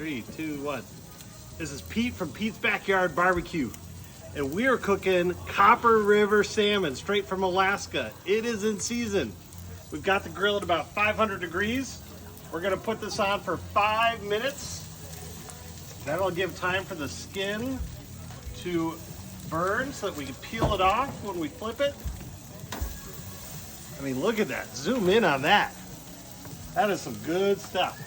3, 2, 1. This is Pete from Pete's Backyard Barbecue, and we are cooking Copper River salmon straight from Alaska. It is in season. We've got the grill at about 500 degrees. We're gonna put this on for 5 minutes. That'll give time for the skin to burn so that we can peel it off when we flip it. I mean, look at that. Zoom in on that. That is some good stuff.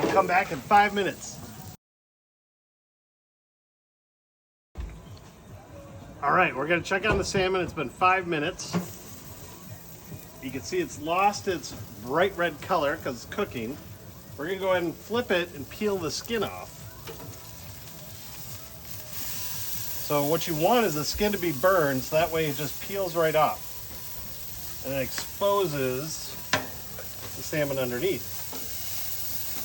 We'll come back in 5 minutes. All right, we're gonna check on the salmon. It's been 5 minutes. You can see it's lost its bright red color because it's cooking. We're gonna go ahead and flip it and peel the skin off. So what you want is the skin to be burned, so that way it just peels right off. And it exposes the salmon underneath.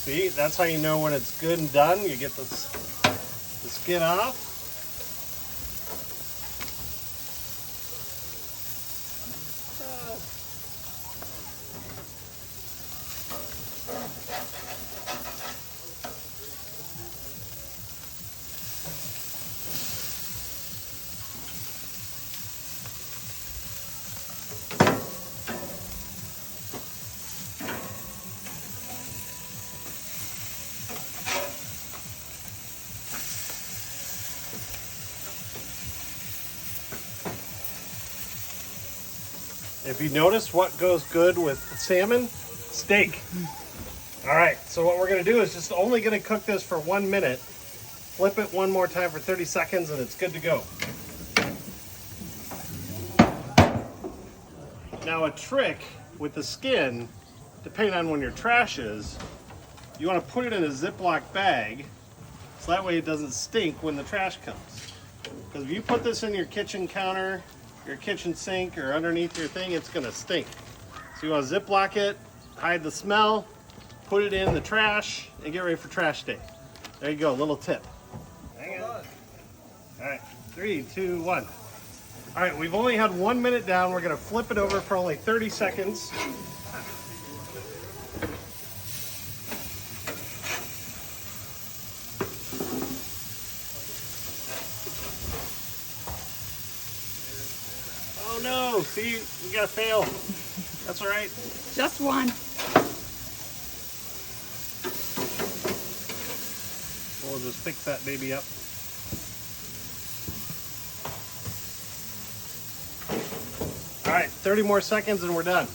See, that's how you know when it's good and done. You get the skin off. If you notice what goes good with salmon, steak. All right, so what we're gonna do is just only gonna cook this for 1 minute. Flip it one more time for 30 seconds and it's good to go. Now a trick with the skin, depending on when your trash is, you wanna put it in a Ziploc bag so that way it doesn't stink when the trash comes. Because if you put this in your kitchen counter, your kitchen sink, or underneath your thing, it's gonna stink. So you wanna Ziploc it, hide the smell, put it in the trash, and get ready for trash day. There you go, little tip. Hang on. All right, 3, 2, 1. All right, we've only had 1 minute down. We're gonna flip it over for only 30 seconds. Oh no, see, we gotta fail. That's all right. Just one. We'll just fix that baby up. All right, 30 more seconds and we're done.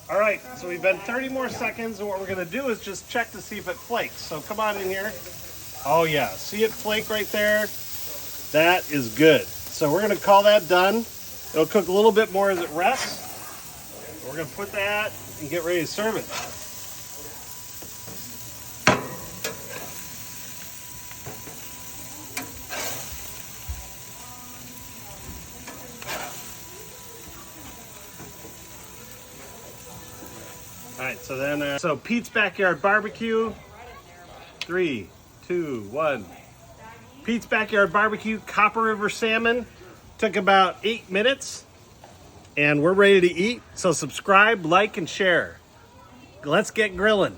All right, so we've been 30 more seconds, and what we're gonna do is just check to see if it flakes. So come on in here. Oh yeah, see it flake right there? That is good. So we're gonna call that done. It'll cook a little bit more as it rests. We're gonna put that and get ready to serve it. All right, so then, so Pete's Backyard Barbecue, 3, 2, 1. Pete's Backyard Barbecue, Copper River salmon. Took about 8 minutes, and we're ready to eat. So subscribe, like, and share. Let's get grilling.